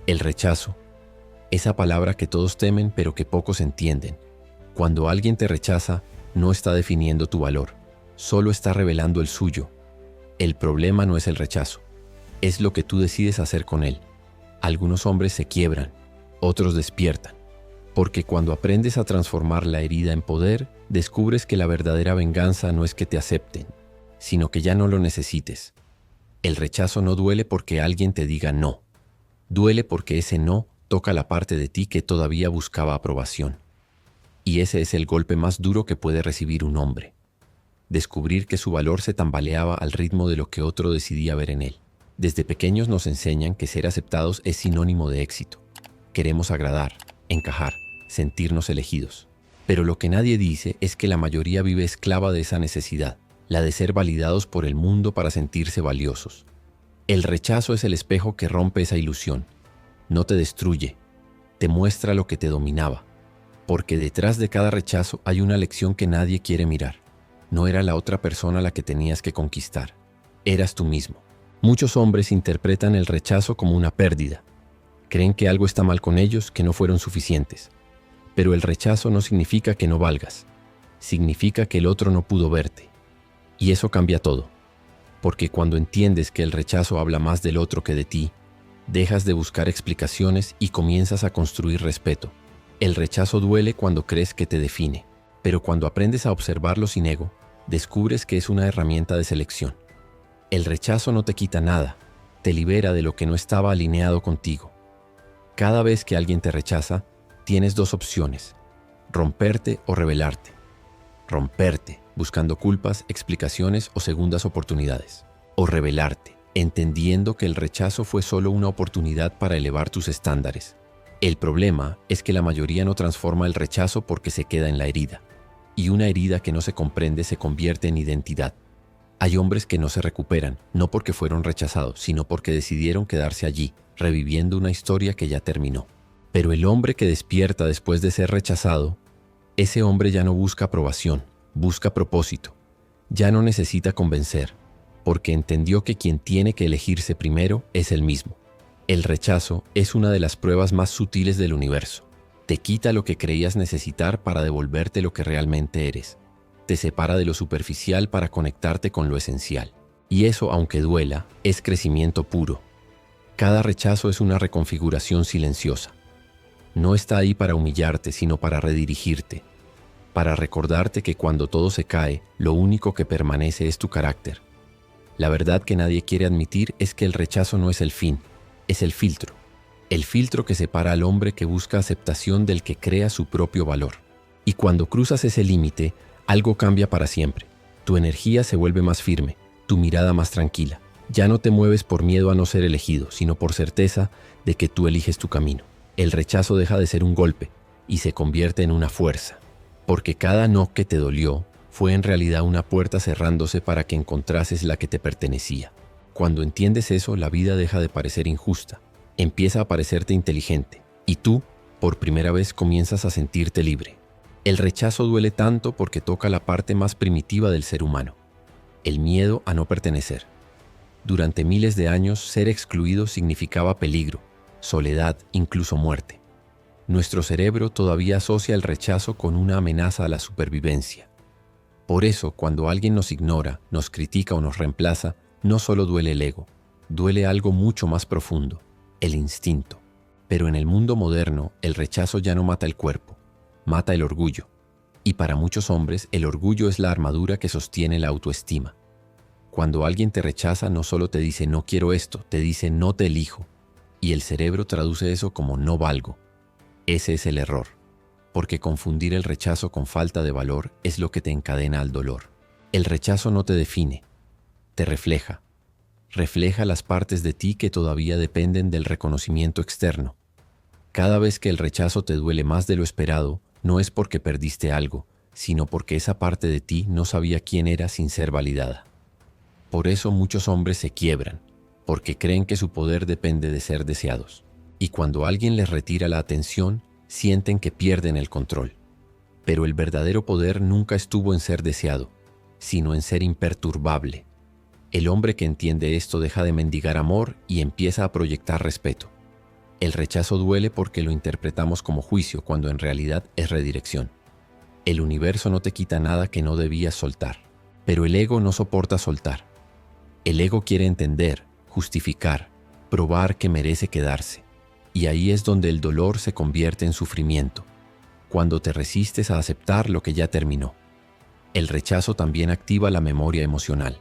El rechazo, esa palabra que todos temen pero que pocos entienden. Cuando alguien te rechaza, no está definiendo tu valor, solo está revelando el suyo. El problema no es el rechazo, es lo que tú decides hacer con él. Algunos hombres se quiebran, otros despiertan, porque cuando aprendes a transformar la herida en poder, descubres que la verdadera venganza no es que te acepten, sino que ya no lo necesites. El rechazo no duele porque alguien te diga no, duele porque ese no toca la parte de ti que todavía buscaba aprobación. Y ese es el golpe más duro que puede recibir un hombre. Descubrir que su valor se tambaleaba al ritmo de lo que otro decidía ver en él. Desde pequeños nos enseñan que ser aceptados es sinónimo de éxito. Queremos agradar, encajar, sentirnos elegidos. Pero lo que nadie dice es que la mayoría vive esclava de esa necesidad, la de ser validados por el mundo para sentirse valiosos. El rechazo es el espejo que rompe esa ilusión. No te destruye, te muestra lo que te dominaba. Porque detrás de cada rechazo hay una lección que nadie quiere mirar. No era la otra persona la que tenías que conquistar, eras tú mismo. Muchos hombres interpretan el rechazo como una pérdida. Creen que algo está mal con ellos, que no fueron suficientes. Pero el rechazo no significa que no valgas. Significa que el otro no pudo verte. Y eso cambia todo. Porque cuando entiendes que el rechazo habla más del otro que de ti, dejas de buscar explicaciones y comienzas a construir respeto. El rechazo duele cuando crees que te define, pero cuando aprendes a observarlo sin ego, descubres que es una herramienta de selección. El rechazo no te quita nada, te libera de lo que no estaba alineado contigo. Cada vez que alguien te rechaza, tienes dos opciones: romperte o rebelarte. Romperte, buscando culpas, explicaciones o segundas oportunidades. O rebelarte, entendiendo que el rechazo fue solo una oportunidad para elevar tus estándares. El problema es que la mayoría no transforma el rechazo porque se queda en la herida. Y una herida que no se comprende se convierte en identidad. Hay hombres que no se recuperan, no porque fueron rechazados, sino porque decidieron quedarse allí, reviviendo una historia que ya terminó. Pero el hombre que despierta después de ser rechazado, ese hombre ya no busca aprobación, busca propósito. Ya no necesita convencer, porque entendió que quien tiene que elegirse primero es él mismo. El rechazo es una de las pruebas más sutiles del universo. Te quita lo que creías necesitar para devolverte lo que realmente eres. Te separa de lo superficial para conectarte con lo esencial. Y eso, aunque duela, es crecimiento puro. Cada rechazo es una reconfiguración silenciosa. No está ahí para humillarte, sino para redirigirte. Para recordarte que cuando todo se cae, lo único que permanece es tu carácter. La verdad que nadie quiere admitir es que el rechazo no es el fin. Es el filtro que separa al hombre que busca aceptación del que crea su propio valor. Y cuando cruzas ese límite, algo cambia para siempre. Tu energía se vuelve más firme, tu mirada más tranquila. Ya no te mueves por miedo a no ser elegido, sino por certeza de que tú eliges tu camino. El rechazo deja de ser un golpe y se convierte en una fuerza. Porque cada no que te dolió fue en realidad una puerta cerrándose para que encontrases la que te pertenecía. Cuando entiendes eso, la vida deja de parecer injusta, empieza a parecerte inteligente, y tú, por primera vez, comienzas a sentirte libre. El rechazo duele tanto porque toca la parte más primitiva del ser humano, el miedo a no pertenecer. Durante miles de años, ser excluido significaba peligro, soledad, incluso muerte. Nuestro cerebro todavía asocia el rechazo con una amenaza a la supervivencia. Por eso, cuando alguien nos ignora, nos critica o nos reemplaza, no solo duele el ego, duele algo mucho más profundo, el instinto. Pero en el mundo moderno, el rechazo ya no mata el cuerpo, mata el orgullo. Y para muchos hombres, el orgullo es la armadura que sostiene la autoestima. Cuando alguien te rechaza, no solo te dice no quiero esto, te dice no te elijo. Y el cerebro traduce eso como no valgo. Ese es el error, porque confundir el rechazo con falta de valor es lo que te encadena al dolor. El rechazo no te define, te refleja. Refleja las partes de ti que todavía dependen del reconocimiento externo. Cada vez que el rechazo te duele más de lo esperado, no es porque perdiste algo, sino porque esa parte de ti no sabía quién era sin ser validada. Por eso muchos hombres se quiebran, porque creen que su poder depende de ser deseados. Y cuando alguien les retira la atención, sienten que pierden el control. Pero el verdadero poder nunca estuvo en ser deseado, sino en ser imperturbable. El hombre que entiende esto deja de mendigar amor y empieza a proyectar respeto. El rechazo duele porque lo interpretamos como juicio cuando en realidad es redirección. El universo no te quita nada que no debías soltar, pero el ego no soporta soltar. El ego quiere entender, justificar, probar que merece quedarse. Y ahí es donde el dolor se convierte en sufrimiento, cuando te resistes a aceptar lo que ya terminó. El rechazo también activa la memoria emocional.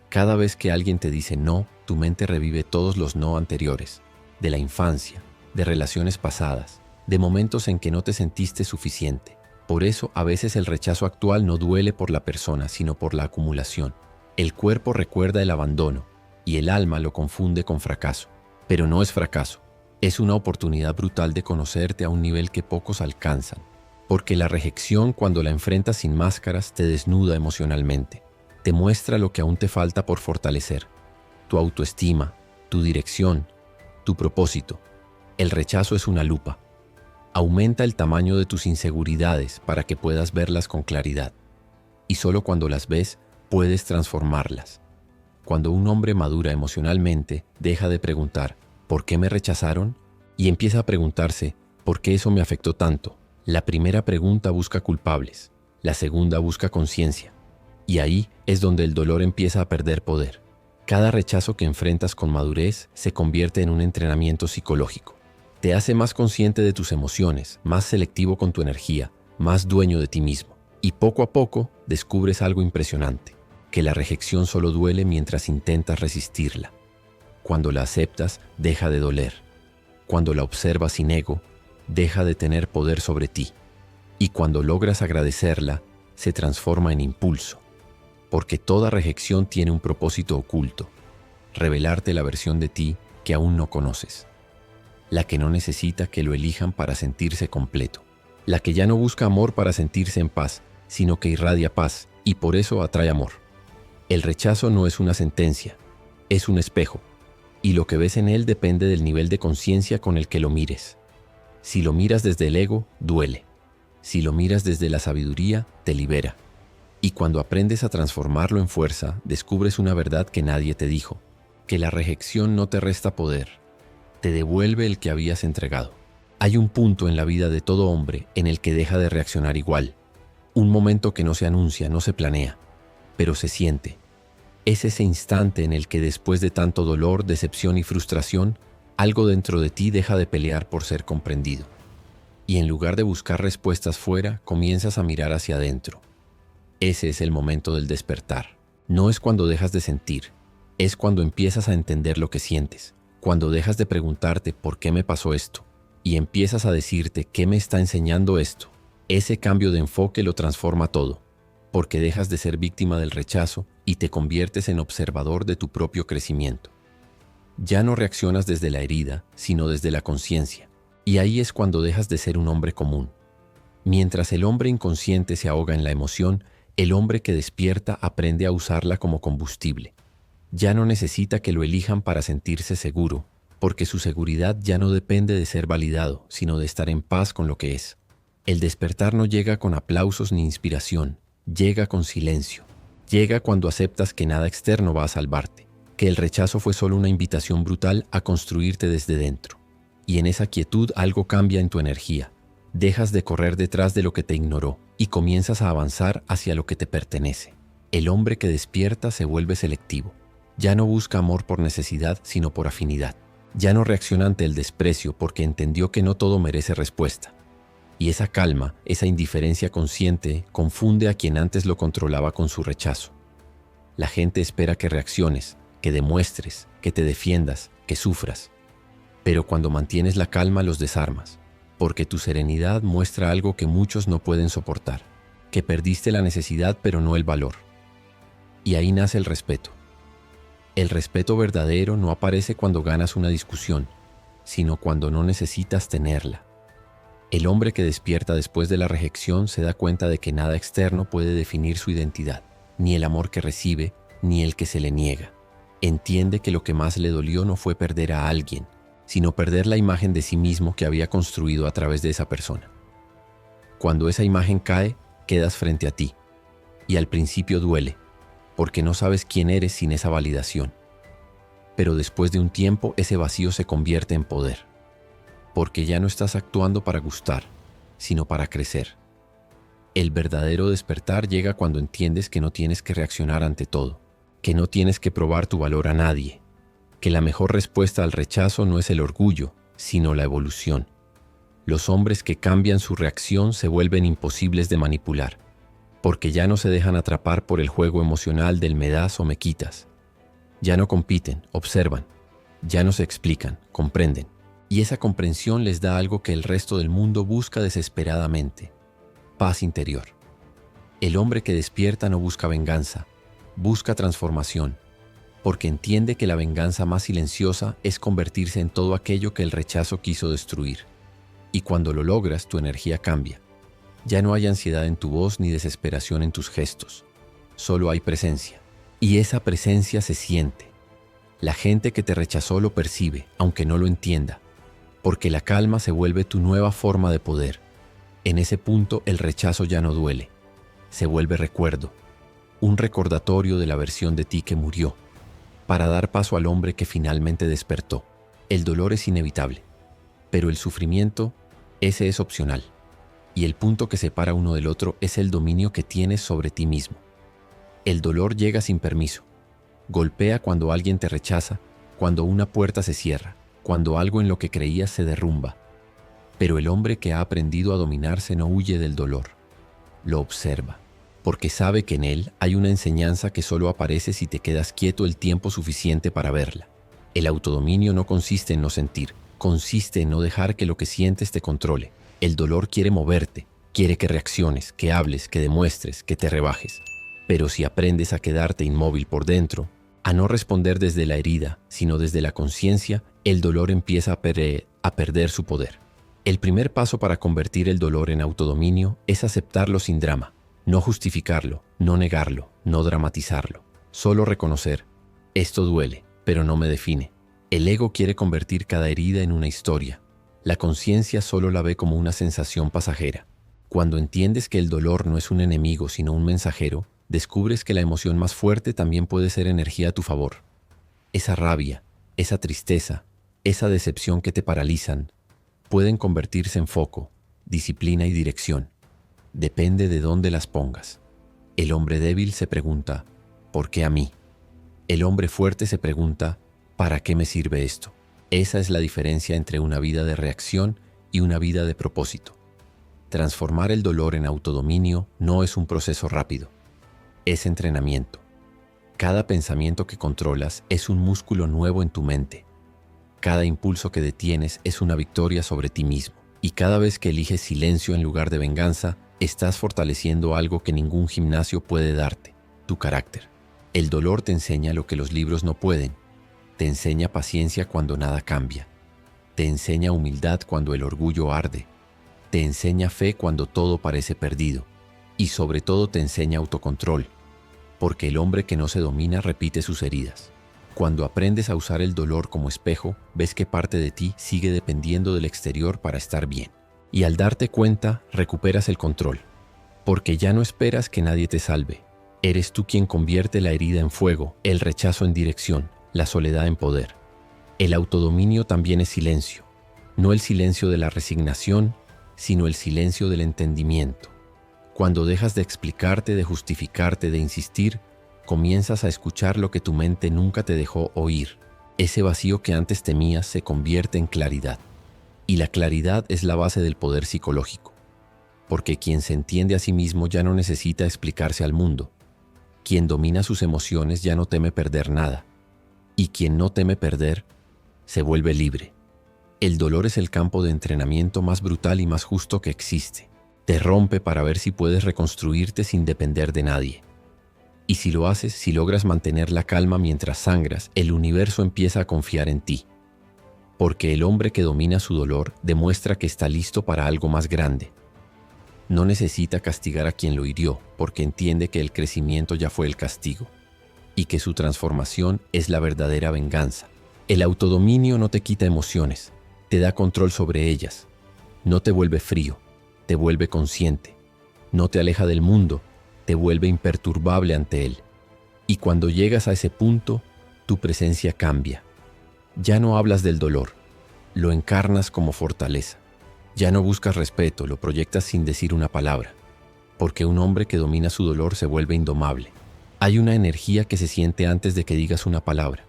Cada vez que alguien te dice no, tu mente revive todos los no anteriores, de la infancia, de relaciones pasadas, de momentos en que no te sentiste suficiente. Por eso, a veces el rechazo actual no duele por la persona, sino por la acumulación. El cuerpo recuerda el abandono y el alma lo confunde con fracaso. Pero no es fracaso, es una oportunidad brutal de conocerte a un nivel que pocos alcanzan. Porque la rejección, cuando la enfrentas sin máscaras, te desnuda emocionalmente. Te muestra lo que aún te falta por fortalecer. Tu autoestima, tu dirección, tu propósito. El rechazo es una lupa. Aumenta el tamaño de tus inseguridades para que puedas verlas con claridad. Y solo cuando las ves, puedes transformarlas. Cuando un hombre madura emocionalmente, deja de preguntar ¿por qué me rechazaron? Y empieza a preguntarse ¿por qué eso me afectó tanto? La primera pregunta busca culpables, la segunda busca conciencia. Y ahí es donde el dolor empieza a perder poder. Cada rechazo que enfrentas con madurez se convierte en un entrenamiento psicológico. Te hace más consciente de tus emociones, más selectivo con tu energía, más dueño de ti mismo. Y poco a poco descubres algo impresionante, que la rejección solo duele mientras intentas resistirla. Cuando la aceptas, deja de doler. Cuando la observas sin ego, deja de tener poder sobre ti. Y cuando logras agradecerla, se transforma en impulso. Porque toda rejección tiene un propósito oculto, revelarte la versión de ti que aún no conoces. La que no necesita que lo elijan para sentirse completo. La que ya no busca amor para sentirse en paz, sino que irradia paz y por eso atrae amor. El rechazo no es una sentencia, es un espejo, y lo que ves en él depende del nivel de conciencia con el que lo mires. Si lo miras desde el ego, duele. Si lo miras desde la sabiduría, te libera. Y cuando aprendes a transformarlo en fuerza, descubres una verdad que nadie te dijo, que la rejección no te resta poder, te devuelve el que habías entregado. Hay un punto en la vida de todo hombre en el que deja de reaccionar igual. Un momento que no se anuncia, no se planea, pero se siente. Es ese instante en el que después de tanto dolor, decepción y frustración, algo dentro de ti deja de pelear por ser comprendido. Y en lugar de buscar respuestas fuera, comienzas a mirar hacia adentro. Ese es el momento del despertar. No es cuando dejas de sentir, es cuando empiezas a entender lo que sientes. Cuando dejas de preguntarte ¿por qué me pasó esto? Y empiezas a decirte ¿qué me está enseñando esto? Ese cambio de enfoque lo transforma todo, porque dejas de ser víctima del rechazo y te conviertes en observador de tu propio crecimiento. Ya no reaccionas desde la herida, sino desde la conciencia. Y ahí es cuando dejas de ser un hombre común. Mientras el hombre inconsciente se ahoga en la emoción, el hombre que despierta aprende a usarla como combustible. Ya no necesita que lo elijan para sentirse seguro, porque su seguridad ya no depende de ser validado, sino de estar en paz con lo que es. El despertar no llega con aplausos ni inspiración, llega con silencio. Llega cuando aceptas que nada externo va a salvarte, que el rechazo fue solo una invitación brutal a construirte desde dentro. Y en esa quietud algo cambia en tu energía. Dejas de correr detrás de lo que te ignoró y comienzas a avanzar hacia lo que te pertenece. El hombre que despierta se vuelve selectivo. Ya no busca amor por necesidad, sino por afinidad. Ya no reacciona ante el desprecio porque entendió que no todo merece respuesta. Y esa calma, esa indiferencia consciente, confunde a quien antes lo controlaba con su rechazo. La gente espera que reacciones, que demuestres, que te defiendas, que sufras. Pero cuando mantienes la calma los desarmas, porque tu serenidad muestra algo que muchos no pueden soportar, que perdiste la necesidad pero no el valor. Y ahí nace el respeto. El respeto verdadero no aparece cuando ganas una discusión, sino cuando no necesitas tenerla. El hombre que despierta después de la rejección se da cuenta de que nada externo puede definir su identidad, ni el amor que recibe, ni el que se le niega. Entiende que lo que más le dolió no fue perder a alguien, sino perder la imagen de sí mismo que había construido a través de esa persona. Cuando esa imagen cae, quedas frente a ti, y al principio duele, porque no sabes quién eres sin esa validación. Pero después de un tiempo ese vacío se convierte en poder. porque ya no estás actuando para gustar, sino para crecer. El verdadero despertar llega cuando entiendes que no tienes que reaccionar ante todo, que no tienes que probar tu valor a nadie, que la mejor respuesta al rechazo no es el orgullo, sino la evolución. Los hombres que cambian su reacción se vuelven imposibles de manipular, porque ya no se dejan atrapar por el juego emocional del me das o me quitas. Ya no compiten, observan, ya no se explican, comprenden. Y esa comprensión les da algo que el resto del mundo busca desesperadamente: paz interior. El hombre que despierta no busca venganza, busca transformación, porque entiende que la venganza más silenciosa es convertirse en todo aquello que el rechazo quiso destruir. Y cuando lo logras, tu energía cambia. Ya no hay ansiedad en tu voz ni desesperación en tus gestos. Solo hay presencia. Y esa presencia se siente. La gente que te rechazó lo percibe, aunque no lo entienda, porque la calma se vuelve tu nueva forma de poder. En ese punto el rechazo ya no duele. Se vuelve recuerdo. Un recordatorio de la versión de ti que murió, para dar paso al hombre que finalmente despertó. El dolor es inevitable, pero el sufrimiento, ese es opcional. Y el punto que separa uno del otro es el dominio que tienes sobre ti mismo. El dolor llega sin permiso. Golpea cuando alguien te rechaza, cuando una puerta se cierra, cuando algo en lo que creías se derrumba. Pero el hombre que ha aprendido a dominarse no huye del dolor. Lo observa, porque sabe que en él hay una enseñanza que solo aparece si te quedas quieto el tiempo suficiente para verla. El autodominio no consiste en no sentir, consiste en no dejar que lo que sientes te controle. El dolor quiere moverte, quiere que reacciones, que hables, que demuestres, que te rebajes. Pero si aprendes a quedarte inmóvil por dentro, a no responder desde la herida, sino desde la conciencia, el dolor empieza a perder su poder. El primer paso para convertir el dolor en autodominio es aceptarlo sin drama, no justificarlo, no negarlo, no dramatizarlo. Solo reconocer: esto duele, pero no me define. El ego quiere convertir cada herida en una historia. La conciencia solo la ve como una sensación pasajera. Cuando entiendes que el dolor no es un enemigo sino un mensajero, descubres que la emoción más fuerte también puede ser energía a tu favor. Esa rabia, esa tristeza, esa decepción que te paralizan, pueden convertirse en foco, disciplina y dirección. Depende de dónde las pongas. El hombre débil se pregunta: ¿por qué a mí? El hombre fuerte se pregunta: ¿para qué me sirve esto? Esa es la diferencia entre una vida de reacción y una vida de propósito. Transformar el dolor en autodominio no es un proceso rápido. Es entrenamiento. Cada pensamiento que controlas es un músculo nuevo en tu mente. Cada impulso que detienes es una victoria sobre ti mismo. Y cada vez que eliges silencio en lugar de venganza, estás fortaleciendo algo que ningún gimnasio puede darte: tu carácter. El dolor te enseña lo que los libros no pueden. Te enseña paciencia cuando nada cambia. Te enseña humildad cuando el orgullo arde. Te enseña fe cuando todo parece perdido. Y sobre todo te enseña autocontrol, porque el hombre que no se domina repite sus heridas. Cuando aprendes a usar el dolor como espejo, ves que parte de ti sigue dependiendo del exterior para estar bien. Y al darte cuenta, recuperas el control, porque ya no esperas que nadie te salve. Eres tú quien convierte la herida en fuego, el rechazo en dirección, la soledad en poder. El autodominio también es silencio, no el silencio de la resignación, sino el silencio del entendimiento. Cuando dejas de explicarte, de justificarte, de insistir, comienzas a escuchar lo que tu mente nunca te dejó oír. Ese vacío que antes temías se convierte en claridad. Y la claridad es la base del poder psicológico, porque quien se entiende a sí mismo ya no necesita explicarse al mundo. Quien domina sus emociones ya no teme perder nada. Y quien no teme perder, se vuelve libre. El dolor es el campo de entrenamiento más brutal y más justo que existe. Te rompe para ver si puedes reconstruirte sin depender de nadie. Y si lo haces, si logras mantener la calma mientras sangras, el universo empieza a confiar en ti. Porque el hombre que domina su dolor demuestra que está listo para algo más grande. No necesita castigar a quien lo hirió, porque entiende que el crecimiento ya fue el castigo. Y que su transformación es la verdadera venganza. El autodominio no te quita emociones, te da control sobre ellas. No te vuelve frío, te vuelve consciente. No te aleja del mundo, te vuelve imperturbable ante él. Y cuando llegas a ese punto, tu presencia cambia. Ya no hablas del dolor, lo encarnas como fortaleza. Ya no buscas respeto, lo proyectas sin decir una palabra, porque un hombre que domina su dolor se vuelve indomable. Hay una energía que se siente antes de que digas una palabra,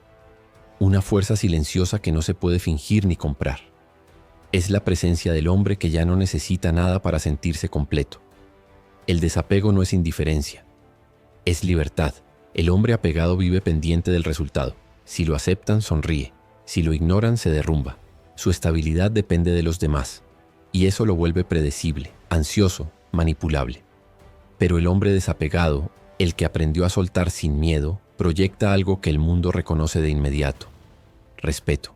una fuerza silenciosa que no se puede fingir ni comprar. Es la presencia del hombre que ya no necesita nada para sentirse completo. El desapego no es indiferencia, es libertad. El hombre apegado vive pendiente del resultado. Si lo aceptan, sonríe. Si lo ignoran, se derrumba. Su estabilidad depende de los demás, y eso lo vuelve predecible, ansioso, manipulable. Pero el hombre desapegado, el que aprendió a soltar sin miedo, proyecta algo que el mundo reconoce de inmediato: respeto.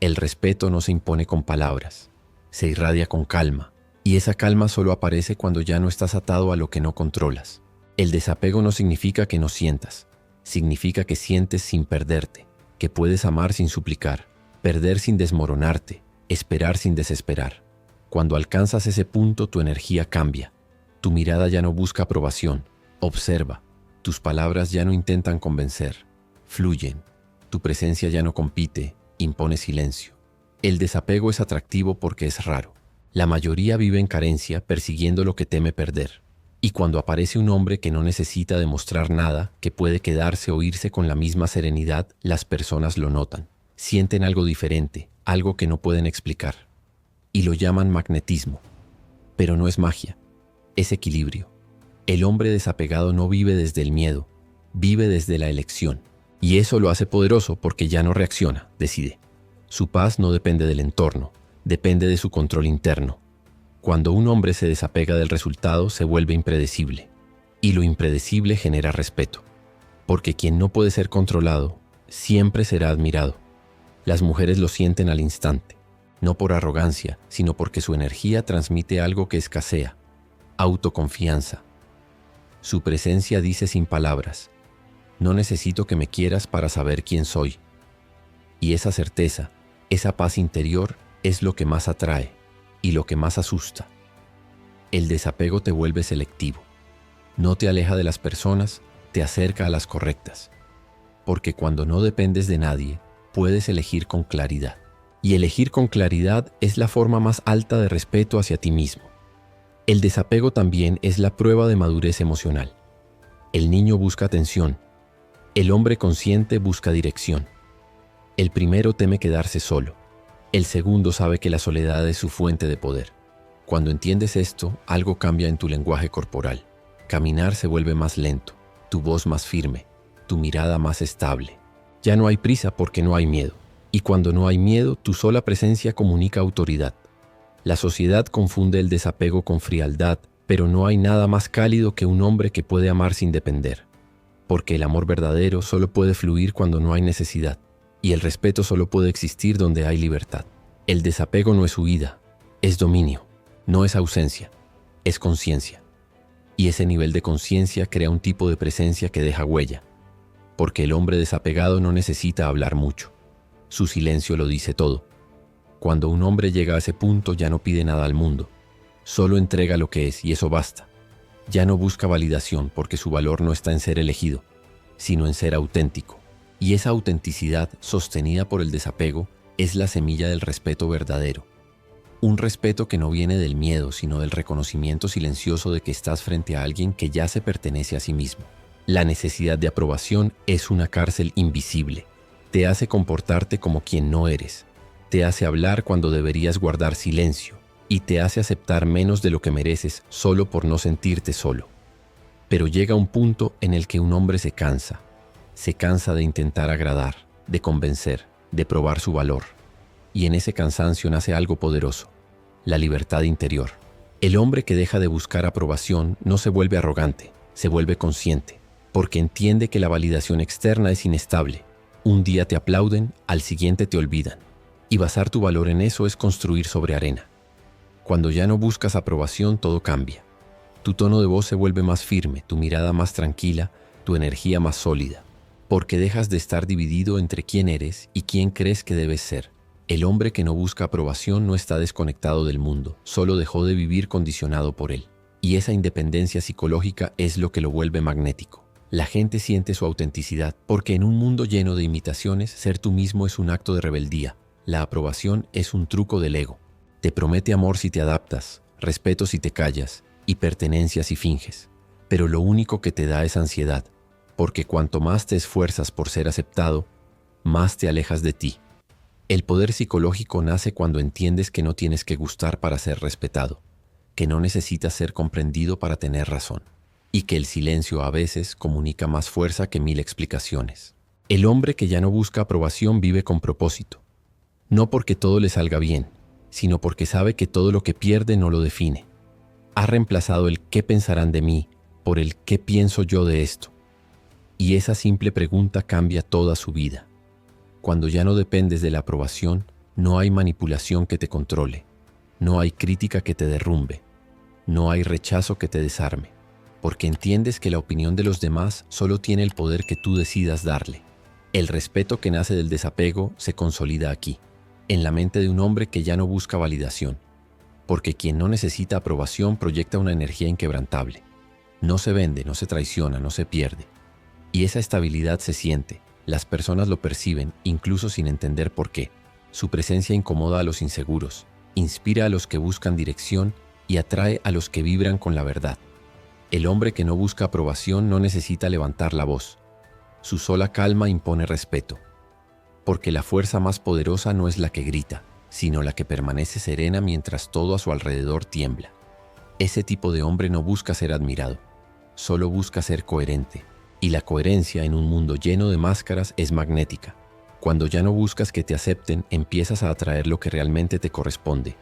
El respeto no se impone con palabras, se irradia con calma, y esa calma solo aparece cuando ya no estás atado a lo que no controlas. El desapego no significa que no sientas, significa que sientes sin perderte, que puedes amar sin suplicar, perder sin desmoronarte, esperar sin desesperar. Cuando alcanzas ese punto, tu energía cambia. Tu mirada ya no busca aprobación, observa. Tus palabras ya no intentan convencer, fluyen. Tu presencia ya no compite, impone silencio. El desapego es atractivo porque es raro. La mayoría vive en carencia, persiguiendo lo que teme perder. Y cuando aparece un hombre que no necesita demostrar nada, que puede quedarse o irse con la misma serenidad, las personas lo notan. Sienten algo diferente, algo que no pueden explicar. Y lo llaman magnetismo. Pero no es magia, es equilibrio. El hombre desapegado no vive desde el miedo, vive desde la elección. Y eso lo hace poderoso porque ya no reacciona, decide. Su paz no depende del entorno, depende de su control interno. Cuando un hombre se desapega del resultado, se vuelve impredecible. Y lo impredecible genera respeto. Porque quien no puede ser controlado, siempre será admirado. Las mujeres lo sienten al instante, no por arrogancia, sino porque su energía transmite algo que escasea: autoconfianza. Su presencia dice sin palabras: no necesito que me quieras para saber quién soy. Y esa certeza, esa paz interior, es lo que más atrae y lo que más asusta. El desapego te vuelve selectivo. No te aleja de las personas, te acerca a las correctas. Porque cuando no dependes de nadie, puedes elegir con claridad. Y elegir con claridad es la forma más alta de respeto hacia ti mismo. El desapego también es la prueba de madurez emocional. El niño busca atención. El hombre consciente busca dirección. El primero teme quedarse solo. El segundo sabe que la soledad es su fuente de poder. Cuando entiendes esto, algo cambia en tu lenguaje corporal. Caminar se vuelve más lento, tu voz más firme, tu mirada más estable. Ya no hay prisa porque no hay miedo. Y cuando no hay miedo, tu sola presencia comunica autoridad. La sociedad confunde el desapego con frialdad, pero no hay nada más cálido que un hombre que puede amar sin depender. Porque el amor verdadero solo puede fluir cuando no hay necesidad. Y el respeto solo puede existir donde hay libertad. El desapego no es huida, es dominio, no es ausencia, es conciencia. Y ese nivel de conciencia crea un tipo de presencia que deja huella. Porque el hombre desapegado no necesita hablar mucho. Su silencio lo dice todo. Cuando un hombre llega a ese punto ya no pide nada al mundo. Solo entrega lo que es y eso basta. Ya no busca validación porque su valor no está en ser elegido, sino en ser auténtico. Y esa autenticidad, sostenida por el desapego, es la semilla del respeto verdadero. Un respeto que no viene del miedo, sino del reconocimiento silencioso de que estás frente a alguien que ya se pertenece a sí mismo. La necesidad de aprobación es una cárcel invisible. Te hace comportarte como quien no eres. Te hace hablar cuando deberías guardar silencio. Y te hace aceptar menos de lo que mereces solo por no sentirte solo. Pero llega un punto en el que un hombre se cansa. Se cansa de intentar agradar, de convencer, de probar su valor. Y en ese cansancio nace algo poderoso: la libertad interior. El hombre que deja de buscar aprobación no se vuelve arrogante, se vuelve consciente, porque entiende que la validación externa es inestable. Un día te aplauden, al siguiente te olvidan. Y basar tu valor en eso es construir sobre arena. Cuando ya no buscas aprobación, todo cambia. Tu tono de voz se vuelve más firme, tu mirada más tranquila, tu energía más sólida. Porque dejas de estar dividido entre quién eres y quién crees que debes ser. El hombre que no busca aprobación no está desconectado del mundo, solo dejó de vivir condicionado por él. Y esa independencia psicológica es lo que lo vuelve magnético. La gente siente su autenticidad, porque en un mundo lleno de imitaciones, ser tú mismo es un acto de rebeldía. La aprobación es un truco del ego. Te promete amor si te adaptas, respeto si te callas y pertenencia si finges. Pero lo único que te da es ansiedad, porque cuanto más te esfuerzas por ser aceptado, más te alejas de ti. El poder psicológico nace cuando entiendes que no tienes que gustar para ser respetado, que no necesitas ser comprendido para tener razón, y que el silencio a veces comunica más fuerza que 1000 explicaciones. El hombre que ya no busca aprobación vive con propósito, no porque todo le salga bien, sino porque sabe que todo lo que pierde no lo define. Ha reemplazado el ¿qué pensarán de mí? Por el ¿qué pienso yo de esto? Y esa simple pregunta cambia toda su vida. Cuando ya no dependes de la aprobación, no hay manipulación que te controle, no hay crítica que te derrumbe, no hay rechazo que te desarme, porque entiendes que la opinión de los demás solo tiene el poder que tú decidas darle. El respeto que nace del desapego se consolida aquí, en la mente de un hombre que ya no busca validación, porque quien no necesita aprobación proyecta una energía inquebrantable. No se vende, no se traiciona, no se pierde. Y esa estabilidad se siente, las personas lo perciben, incluso sin entender por qué. Su presencia incomoda a los inseguros, inspira a los que buscan dirección y atrae a los que vibran con la verdad. El hombre que no busca aprobación no necesita levantar la voz. Su sola calma impone respeto. Porque la fuerza más poderosa no es la que grita, sino la que permanece serena mientras todo a su alrededor tiembla. Ese tipo de hombre no busca ser admirado, solo busca ser coherente. Y la coherencia en un mundo lleno de máscaras es magnética. Cuando ya no buscas que te acepten, empiezas a atraer lo que realmente te corresponde.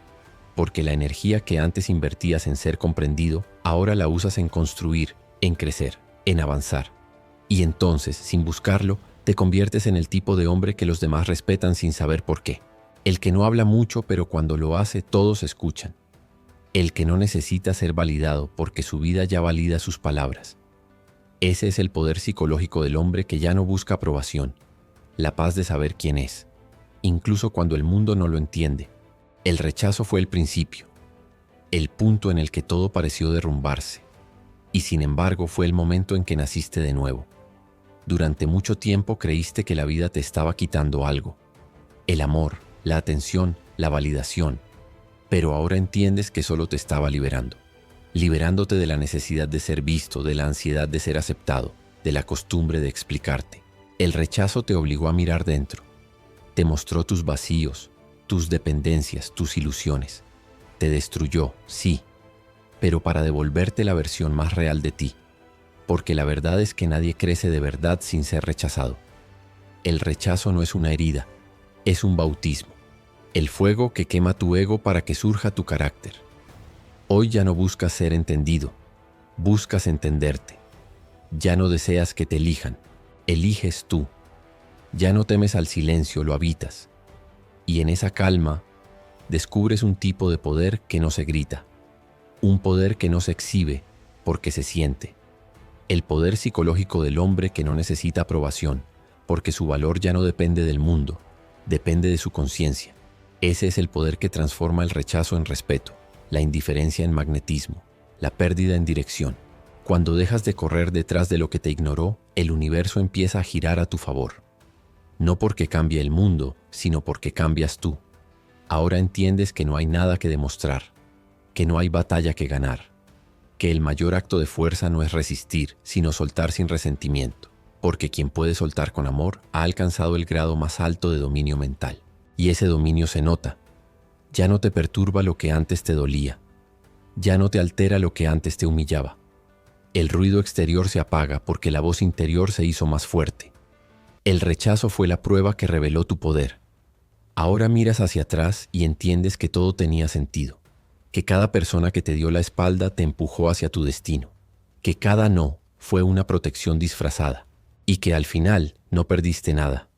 Porque la energía que antes invertías en ser comprendido, ahora la usas en construir, en crecer, en avanzar. Y entonces, sin buscarlo, te conviertes en el tipo de hombre que los demás respetan sin saber por qué. El que no habla mucho, pero cuando lo hace, todos escuchan. El que no necesita ser validado porque su vida ya valida sus palabras. Ese es el poder psicológico del hombre que ya no busca aprobación, la paz de saber quién es, incluso cuando el mundo no lo entiende. El rechazo fue el principio, el punto en el que todo pareció derrumbarse, y sin embargo fue el momento en que naciste de nuevo. Durante mucho tiempo creíste que la vida te estaba quitando algo, el amor, la atención, la validación, pero ahora entiendes que solo te estaba liberando. Liberándote de la necesidad de ser visto, de la ansiedad de ser aceptado, de la costumbre de explicarte. El rechazo te obligó a mirar dentro. Te mostró tus vacíos, tus dependencias, tus ilusiones. Te destruyó, sí, pero para devolverte la versión más real de ti. Porque la verdad es que nadie crece de verdad sin ser rechazado. El rechazo no es una herida, es un bautismo. El fuego que quema tu ego para que surja tu carácter. Hoy ya no buscas ser entendido, buscas entenderte. Ya no deseas que te elijan, eliges tú. Ya no temes al silencio, lo habitas. Y en esa calma, descubres un tipo de poder que no se grita. Un poder que no se exhibe, porque se siente. El poder psicológico del hombre que no necesita aprobación, porque su valor ya no depende del mundo, depende de su conciencia. Ese es el poder que transforma el rechazo en respeto. La indiferencia en magnetismo, la pérdida en dirección. Cuando dejas de correr detrás de lo que te ignoró, el universo empieza a girar a tu favor. No porque cambie el mundo, sino porque cambias tú. Ahora entiendes que no hay nada que demostrar, que no hay batalla que ganar, que el mayor acto de fuerza no es resistir, sino soltar sin resentimiento, porque quien puede soltar con amor ha alcanzado el grado más alto de dominio mental. Y ese dominio se nota. Ya no te perturba lo que antes te dolía. Ya no te altera lo que antes te humillaba. El ruido exterior se apaga porque la voz interior se hizo más fuerte. El rechazo fue la prueba que reveló tu poder. Ahora miras hacia atrás y entiendes que todo tenía sentido. Que cada persona que te dio la espalda te empujó hacia tu destino. Que cada no fue una protección disfrazada. Y que al final no perdiste nada.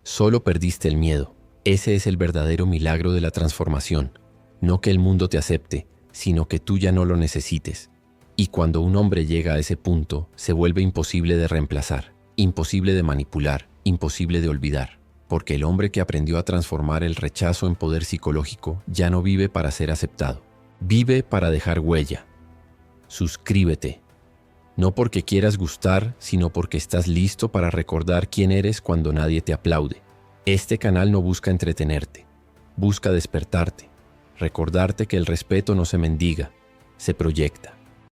Solo perdiste el miedo. Ese es el verdadero milagro de la transformación. No que el mundo te acepte, sino que tú ya no lo necesites. Y cuando un hombre llega a ese punto, se vuelve imposible de reemplazar, imposible de manipular, imposible de olvidar. Porque el hombre que aprendió a transformar el rechazo en poder psicológico ya no vive para ser aceptado. Vive para dejar huella. Suscríbete. No porque quieras gustar, sino porque estás listo para recordar quién eres cuando nadie te aplaude. Este canal no busca entretenerte, busca despertarte, recordarte que el respeto no se mendiga, se proyecta.